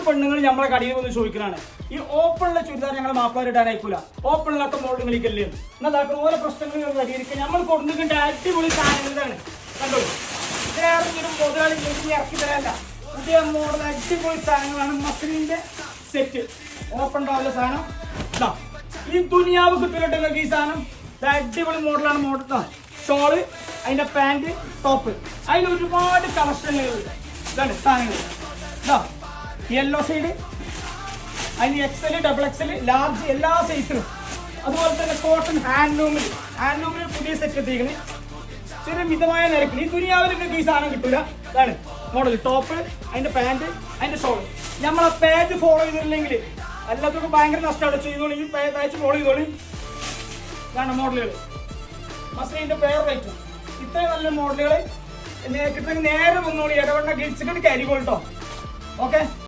പെണ്ണുങ്ങൾ നമ്മളെ കടയിൽ വന്ന് ചോദിക്കുന്നതാണ് ഈ ഓപ്പണിലെ ചുരിദാർ ഞങ്ങൾ മാപ്പിള ഇടാൻ അയക്കൂല, ഓപ്പണില്ലാത്ത മോഡലുകളിലേക്കല്ലേ എന്നതാക്കുന്ന ഓരോ പ്രശ്നങ്ങൾ പരിഹരിക്കാൻ നമ്മൾ കൊടുക്കുന്നുണ്ട്. അടിപൊളി സാധനങ്ങളാണ് കണ്ടോ. ഇതിനേറെങ്കിലും മുതലാളി ഇറക്കി തരാല്ല. പുതിയ മോഡൽ അടിപൊളി സാധനങ്ങളാണ്. മസ്ലിന്റെ സെറ്റ് ഓപ്പൺ ഉണ്ടാവില്ല സാധനം. ഈ ദുനിയാവ് കിട്ടിയിട്ട് നിങ്ങൾക്ക് ഈ സാധനം അടിപൊളി മോഡലാണ്. മോഡൽ ഷോള്, അതിന്റെ പാന്റ്, ടോപ്പ്, അതിൽ ഒരുപാട് കളക്ഷനുകൾ ഇതാണ് സാധനങ്ങൾ. യെല്ലോ സൈഡ്, അതിന് എക്സൽ, ഡബിൾ എക്സൽ, ലാർജ് എല്ലാ സൈസിലും. അതുപോലെ തന്നെ കോട്ടൺ ഹാൻഡ്ലൂമിൽ പുതിയ സെറ്റ് എത്തിക്കണേ ചെറിയ മിതമായ നിരക്കിൽ. ഈ ദുനിയാവിൽ നിങ്ങൾക്ക് ഈ സാധനം കിട്ടില്ല. ഇതാണ് മോഡൽ ടോപ്പ്, അതിന്റെ പാന്റ്, അതിന്റെ ഷോള്. നമ്മളെ പേജ് ഫോളോ ചെയ്തില്ലെങ്കിൽ എല്ലാവർക്കും ഭയങ്കര നഷ്ടമാണ്. ചെയ്തോളി, ഈ പേജ് ഫോളോ ചെയ്തോളി. ഇതാണ് മോഡലുകൾ. മസ്ലിന്റെ പേർ റേറ്റും ഇത്രയും നല്ല മോഡലുകൾ കിട്ടുന്നെങ്കിൽ നേരെ വന്നോളി. ഇടവണ്ണ ഗിൽസിക്കട്ട് കരികോൾ കേട്ടോ. ഓക്കെ.